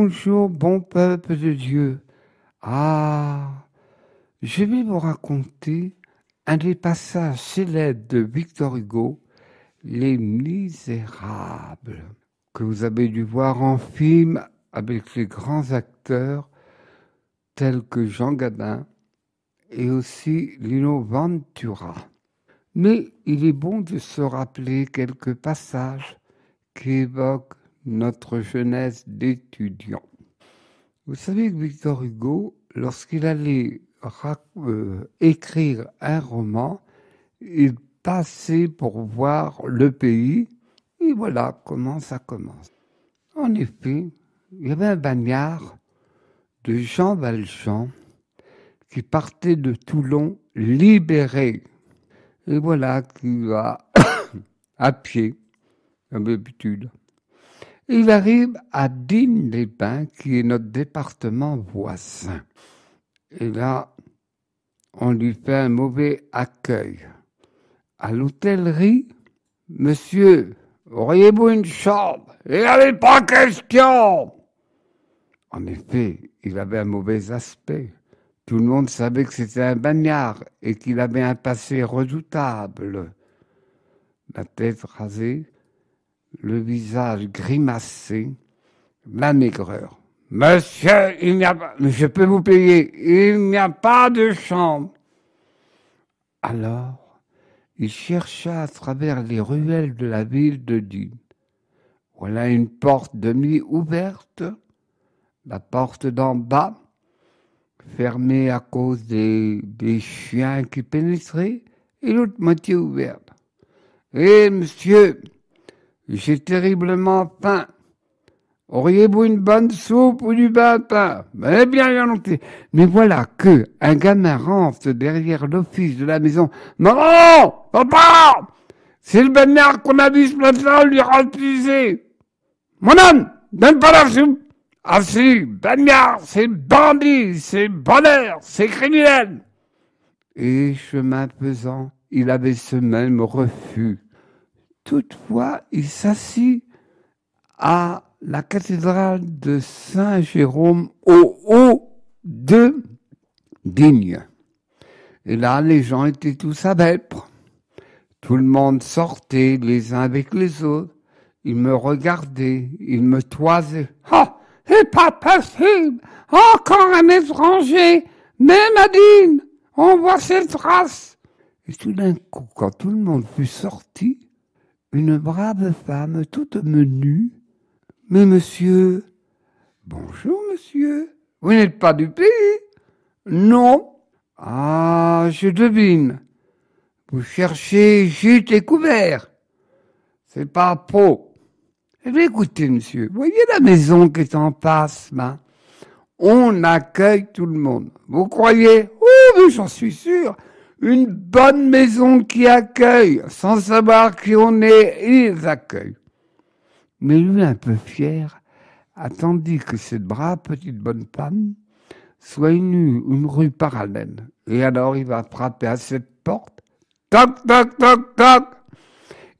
Bonjour, bon peuple de Dieu. Ah, je vais vous raconter un des passages célèbres de Victor Hugo, Les Misérables, que vous avez dû voir en film avec les grands acteurs tels que Jean Gabin et aussi Lino Ventura. Mais il est bon de se rappeler quelques passages qui évoquent notre jeunesse d'étudiant. Vous savez que Victor Hugo, lorsqu'il allait écrire un roman, il passait pour voir le pays, et voilà comment ça commence. En effet, il y avait un bagnard de Jean Valjean qui partait de Toulon libéré. Et voilà qu'il va à pied, comme d'habitude. Il arrive à Digne-les-Bains, qui est notre département voisin. Et là, on lui fait un mauvais accueil. À l'hôtellerie, monsieur, auriez-vous une chambre? Il n'y avait pas question! En effet, il avait un mauvais aspect. Tout le monde savait que c'était un bagnard et qu'il avait un passé redoutable. La tête rasée, le visage grimacé, la maigreur. Monsieur, il n'y a pas, je peux vous payer, il n'y a pas de chambre. Alors, il chercha à travers les ruelles de la ville de Digne. Voilà une porte demi-ouverte, la porte d'en bas, fermée à cause des chiens qui pénétraient, et l'autre moitié ouverte. Eh, monsieur, j'ai terriblement faim. Auriez-vous une bonne soupe ou du pain? Eh bien volontiers. Mais voilà que un gamin rentre derrière l'office de la maison. Maman! Papa! C'est le bagnard qu'on a vu ce matin lui refuser. Mon homme! Donne pas la soupe! Ah si, bagnard, c'est bandit, c'est voleur, c'est criminel! Et chemin faisant, il avait ce même refus. Toutefois, il s'assit à la cathédrale de Saint-Jérôme au haut de Digne. Et là, les gens étaient tous à vêpres. Tout le monde sortait les uns avec les autres. Ils me regardaient, ils me toisaient. « Ah, c'est pas possible! Encore un étranger! Même à Digne, on voit ses traces! » Et tout d'un coup, quand tout le monde fut sorti, une brave femme, toute menue, « Mais monsieur, bonjour monsieur, vous n'êtes pas du pays? »« Non. »« Ah, je devine. Vous cherchez gîte et couvert. C'est pas faux. Eh bien, écoutez monsieur, voyez la maison qui est en face, là? On accueille tout le monde. Vous croyez? Oui, j'en suis sûr. Une bonne maison qui accueille, sans savoir qui on est, ils accueillent. » Mais lui, un peu fier, attendit que cette brave petite bonne femme soit une rue parallèle. Et alors, il va frapper à cette porte. Toc, toc, toc, toc.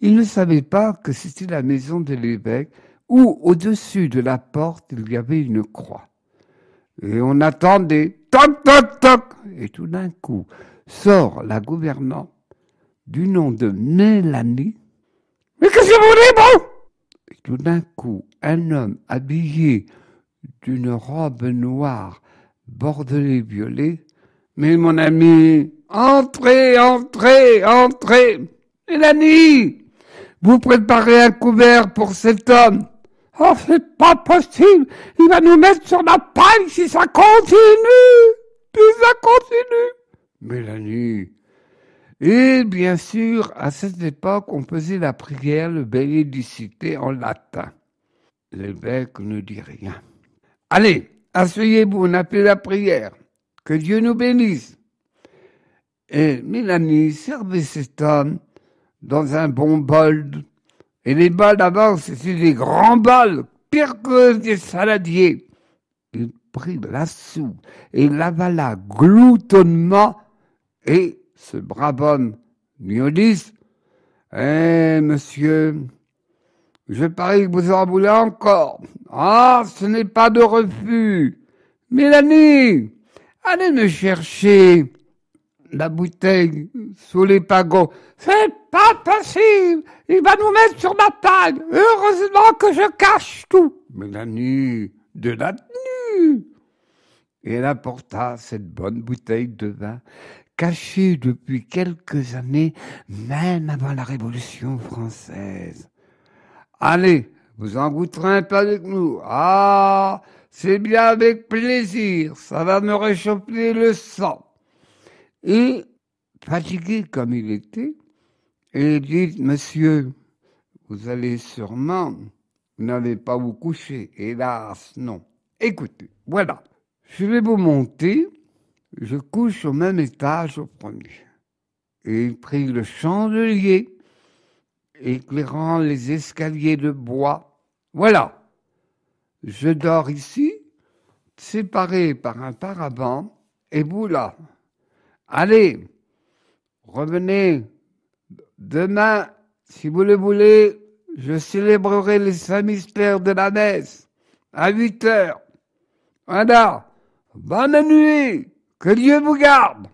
Il ne savait pas que c'était la maison de l'évêque où, au-dessus de la porte, il y avait une croix. Et on attendait. Toc, toc, toc. Et tout d'un coup, sort la gouvernante du nom de Mélanie. « Mais qu'est-ce que vous voulez, bon ?» Et tout d'un coup, un homme habillé d'une robe noire bordelée violet. « Mais mon ami, entrez, entrez, entrez. Mélanie, vous préparez un couvert pour cet homme. »« Oh, c'est pas possible, il va nous mettre sur la paille si ça continue. Si ça continue. » Mélanie. Et bien sûr, à cette époque, on faisait la prière, le Benedicite en latin. L'évêque ne dit rien. « Allez, asseyez-vous, on a fait la prière. Que Dieu nous bénisse. » Et Mélanie servait cet homme dans un bon bol. Et les bols d'abord, c'était des grands bols, pire que des saladiers. Il prit la soupe et l'avala gloutonnement et ce brave homme, Miolis, « Eh, monsieur, Je parie que vous en voulez encore. Ah, ce n'est pas de refus. Mélanie, allez me chercher la bouteille sous les pagots. C'est pas possible. Il va nous mettre sur ma table. Heureusement que je cache tout. Mélanie, de la tenue. Et elle apporta cette bonne bouteille de vin, cachée depuis quelques années, même avant la Révolution française. Allez, vous en goûterez un peu avec nous. Ah, c'est bien avec plaisir. Ça va me réchauffer le sang. Et, fatigué comme il était, il dit, monsieur, vous allez sûrement, vous n'avez pas vous coucher. Hélas, non. Écoutez, voilà. Je vais vous monter. Je couche au même étage au premier. Et il prit le chandelier, éclairant les escaliers de bois. Voilà. Je dors ici, séparé par un paravent, et vous là. Allez, revenez. Demain, si vous le voulez, je célébrerai les saints mystères de la messe à 8 heures. Voilà. Bonne nuit. Que Dieu vous garde.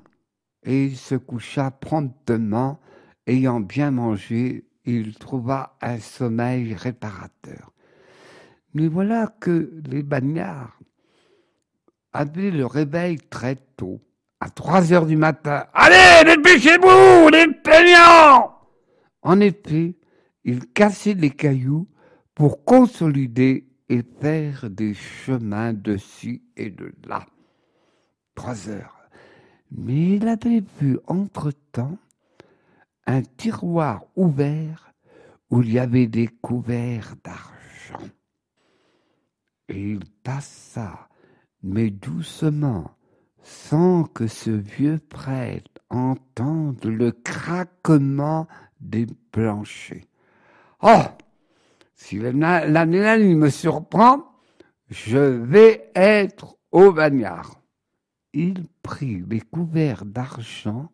Et il se coucha promptement. Ayant bien mangé, il trouva un sommeil réparateur. Mais voilà que les bagnards avaient le réveil très tôt, à 3 heures du matin. Allez, dépêchez-vous, les peignants! En effet, ils cassaient les cailloux pour consolider et faire des chemins de ci et de là. 3 heures. Mais il avait vu entre-temps un tiroir ouvert où il y avait des couverts d'argent. Et il passa, mais doucement, sans que ce vieux prêtre entende le craquement des planchers. Oh! Si la Mélanie me surprend, je vais être au bagnard. Il prit les couverts d'argent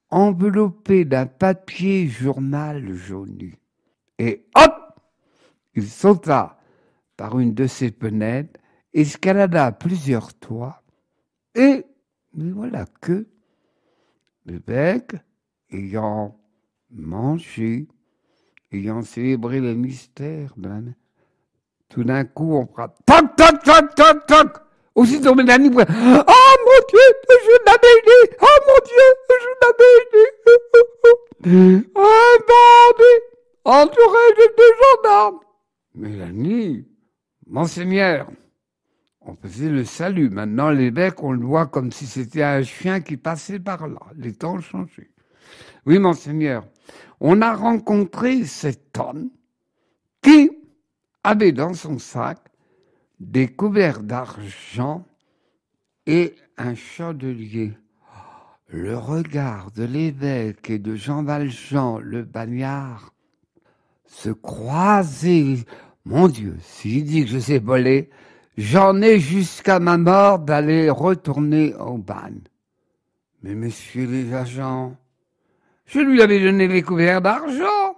enveloppés d'un papier journal jauni. Et hop! Il sauta par une de ses fenêtres, escalada plusieurs toits, et voilà que l'évêque, ayant mangé, ayant célébré le mystère, tout d'un coup on frappe, toc, toc, toc, toc, toc. Aussitôt Mélanie, oh mon Dieu, je l'avais dit, oh mon Dieu, je l'avais dit. Un bandit entouré de 2 gendarmes. Mélanie, Monseigneur, on faisait le salut. Maintenant, l'évêque, on le voit comme si c'était un chien qui passait par là. Les temps ont changé. Oui, Monseigneur, on a rencontré cet homme qui avait dans son sac des couverts d'argent et un chandelier. Le regard de l'évêque et de Jean Valjean, le bagnard, se croisait. Mon Dieu, s'il dit que je sais voler, j'en ai jusqu'à ma mort d'aller retourner au bagne. Mais messieurs les agents, je lui avais donné les couverts d'argent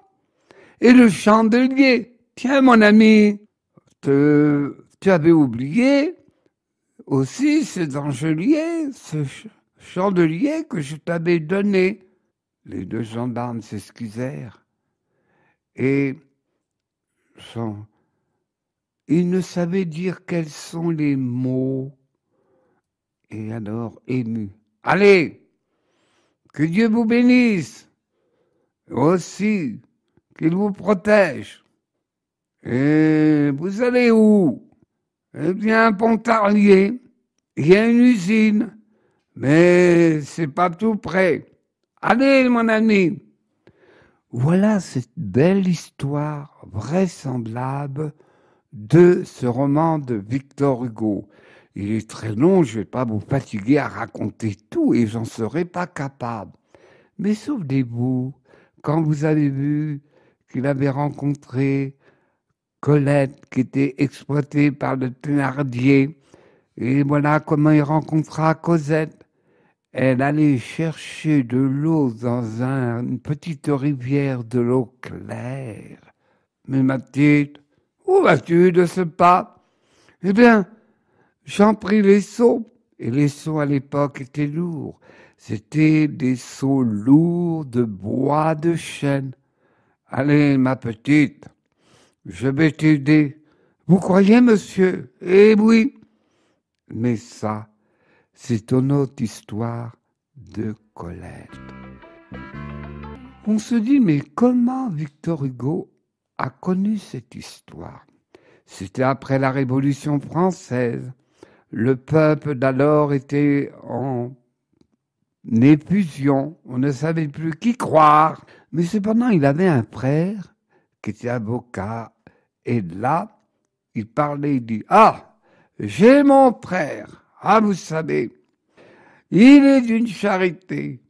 et le chandelier. Tiens, mon ami, tu avais oublié aussi ce chandelier que je t'avais donné. Les 2 gendarmes s'excusèrent et ils ne savaient dire quels sont les mots. Et alors, ému, allez, que Dieu vous bénisse, aussi, qu'il vous protège. Et vous allez où? Eh bien, à Pontarlier, il y a une usine, mais c'est pas tout près. Allez, mon ami. Voilà cette belle histoire vraisemblable de ce roman de Victor Hugo. Il est très long, je ne vais pas vous fatiguer à raconter tout et j'en serai pas capable. Mais souvenez-vous, quand vous avez vu qu'il avait rencontré Colette qui était exploitée par le Thénardier, et voilà comment il rencontra Cosette. Elle allait chercher de l'eau dans une petite rivière de l'eau claire. Mais ma petite, où vas-tu de ce pas? Eh bien, j'en pris les seaux. Et les seaux à l'époque étaient lourds. C'étaient des seaux lourds de bois de chêne. Allez, ma petite, je vais t'aider. Vous croyez, monsieur? Eh oui. Mais ça, c'est une autre histoire de Colette. On se dit, mais comment Victor Hugo a connu cette histoire? C'était après la Révolution française. Le peuple d'alors était en effusion. On ne savait plus qui croire. Mais cependant, il avait un frère qui était avocat. Et là, il parlait, il dit, ah, j'ai mon frère. Ah, vous savez, il est d'une charité.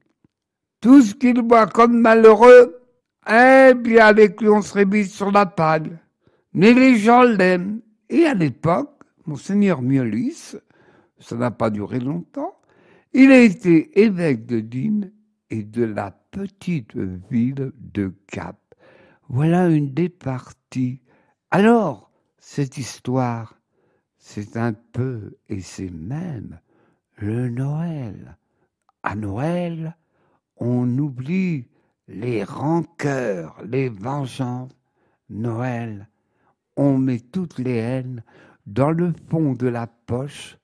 Tout ce qu'il voit comme malheureux, eh bien, avec lui, on serait mis sur la paille. Mais les gens l'aiment. Et à l'époque, Monseigneur Miolis, ça n'a pas duré longtemps, il a été évêque de Digne et de la petite ville de Gap. Voilà une des parties. Alors, cette histoire, c'est un peu, et c'est même, le Noël. À Noël, on oublie les rancœurs, les vengeances. Noël, on met toutes les haines dans le fond de la poche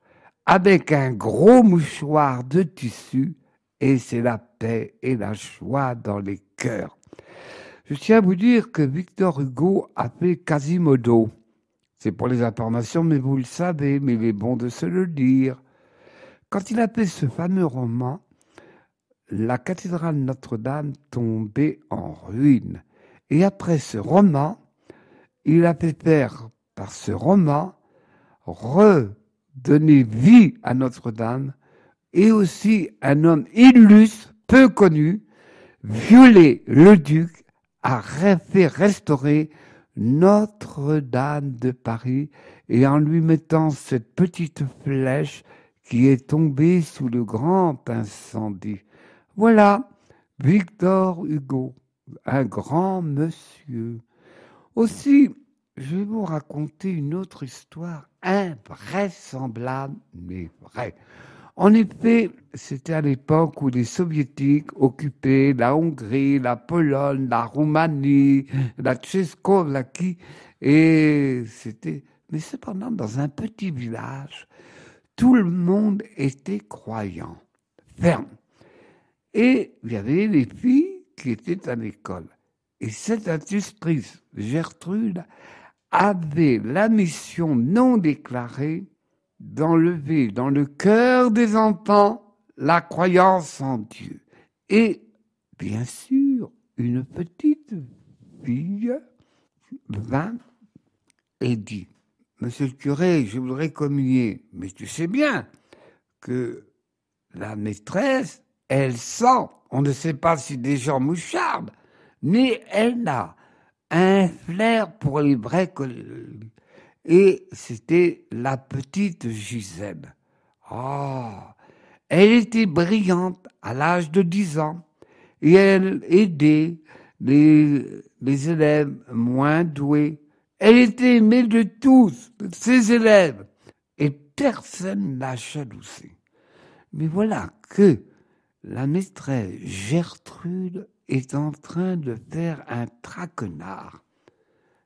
avec un gros mouchoir de tissu et c'est la paix et la joie dans les cœurs. Je tiens à vous dire que Victor Hugo a fait Quasimodo. C'est pour les informations, mais vous le savez, mais il est bon de se le dire. Quand il a fait ce fameux roman, la cathédrale Notre-Dame tombait en ruine. Et après ce roman, il a fait faire par ce roman redonner vie à Notre-Dame et aussi un homme illustre, peu connu, Viollet-le-Duc, a fait restaurer Notre-Dame de Paris et en lui mettant cette petite flèche qui est tombée sous le grand incendie. Voilà, Victor Hugo, un grand monsieur. Aussi, je vais vous raconter une autre histoire invraisemblable, mais vraie. En effet, c'était à l'époque où les Soviétiques occupaient la Hongrie, la Pologne, la Roumanie, la Tchécoslovaquie, et c'était... Mais cependant, dans un petit village, tout le monde était croyant, ferme. Et il y avait les filles qui étaient à l'école. Et cette institutrice, Gertrude, avait la mission non déclarée d'enlever dans le cœur des enfants la croyance en Dieu. Et, bien sûr, une petite fille vint et dit, « Monsieur le curé, je voudrais communier, mais tu sais bien que la maîtresse, elle sent, on ne sait pas si des gens mouchardent, mais elle a un flair pour les vrais collègues. » Et c'était la petite Gisèle. Ah, elle était brillante à l'âge de 10 ans et elle aidait les élèves moins doués. Elle était aimée de tous, de ses élèves, et personne ne la jalousait. Mais voilà que la maîtresse Gertrude est en train de faire un traquenard.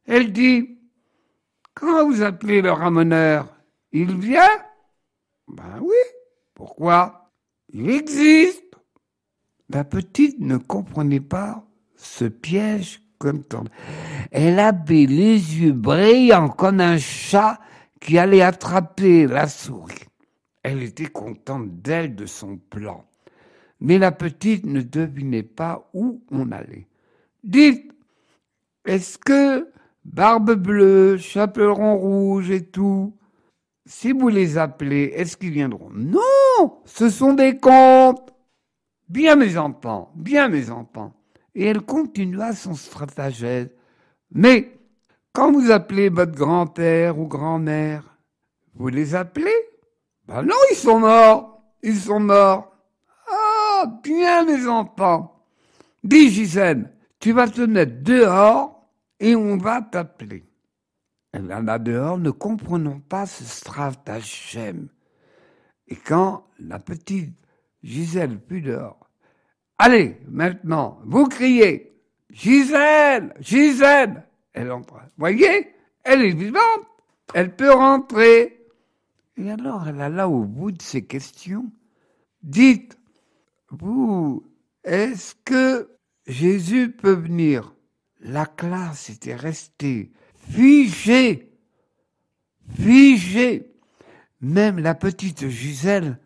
Elle dit, « Quand vous appelez le ramoneur, il vient ?»« Ben oui, pourquoi? Il existe. » La petite ne comprenait pas ce piège comme tant. Elle avait les yeux brillants comme un chat qui allait attraper la souris. Elle était contente d'elle, de son plan. Mais la petite ne devinait pas où on allait. « Dites, est-ce que Barbe Bleue, Chaperon Rouge et tout, si vous les appelez, est-ce qu'ils viendront? » « Non, ce sont des contes. »« Bien mes enfants, bien mes enfants. » Et elle continua son stratagème. « Mais quand vous appelez votre grand-père ou grand-mère, vous les appelez? »« Ben non, ils sont morts, ils sont morts. »« Ah, bien mes enfants. Dis Gisèle, tu vas te mettre dehors et on va t'appeler. Et bien là dehors, ne comprenons pas ce stratagème. Et quand la petite Gisèle fut dehors, allez, maintenant, vous criez, Gisèle, Gisèle. Elle entre. Voyez, elle est vivante, elle peut rentrer. Et alors, elle alla au bout de ses questions. Dites, vous, est-ce que Jésus peut venir? La classe était restée figée. Même la petite Gisèle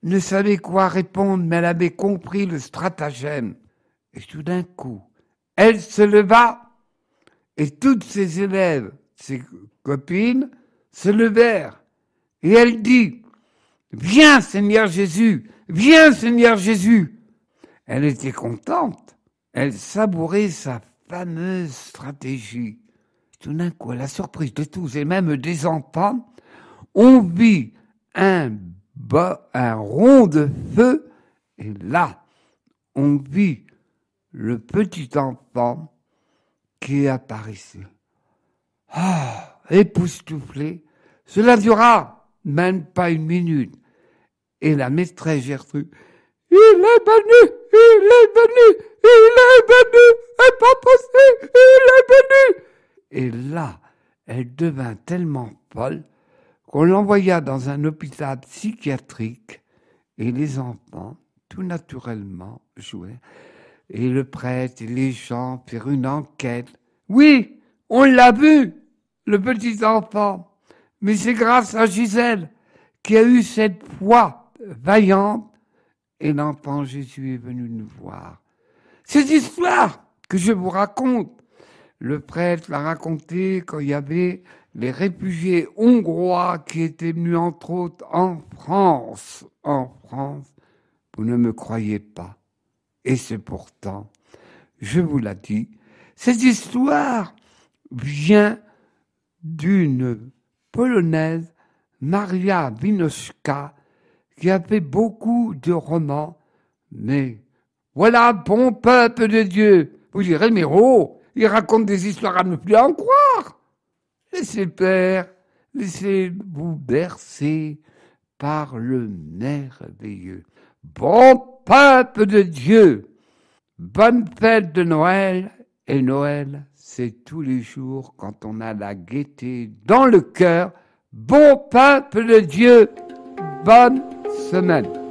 ne savait quoi répondre, mais elle avait compris le stratagème. Et tout d'un coup, elle se leva et toutes ses élèves, ses copines, se levèrent. Et elle dit, viens Seigneur Jésus, viens Seigneur Jésus. Elle était contente, elle savourait sa fameuse stratégie. Tout d'un coup, à la surprise de tous et même des enfants, on vit un rond de feu et là, on vit le petit enfant qui apparaissait. Ah, époustouflé. Cela dura même pas une minute. Et la maîtresse Gertrude, il est venu, c'est pas possible, il est venu. Et là, elle devint tellement folle qu'on l'envoya dans un hôpital psychiatrique et les enfants, tout naturellement, jouaient. Et le prêtre et les gens firent une enquête. Oui, on l'a vu, le petit enfant. Mais c'est grâce à Gisèle qui a eu cette foi vaillante et l'enfant Jésus est venu nous voir. Cette histoire que je vous raconte, le prêtre l'a racontée quand il y avait les réfugiés hongrois qui étaient venus entre autres en France. En France, vous ne me croyez pas. Et c'est pourtant, je vous l'ai dit, cette histoire vient d'une Polonaise, Maria Winoszka, qui a fait beaucoup de romans, mais voilà, bon peuple de Dieu. Vous direz, mais oh, il raconte des histoires à ne plus en croire. Laissez faire, laissez-vous bercer par le merveilleux. Bon peuple de Dieu, bonne fête de Noël, et Noël, c'est tous les jours quand on a la gaieté dans le cœur. Bon peuple de Dieu, bonne semaine.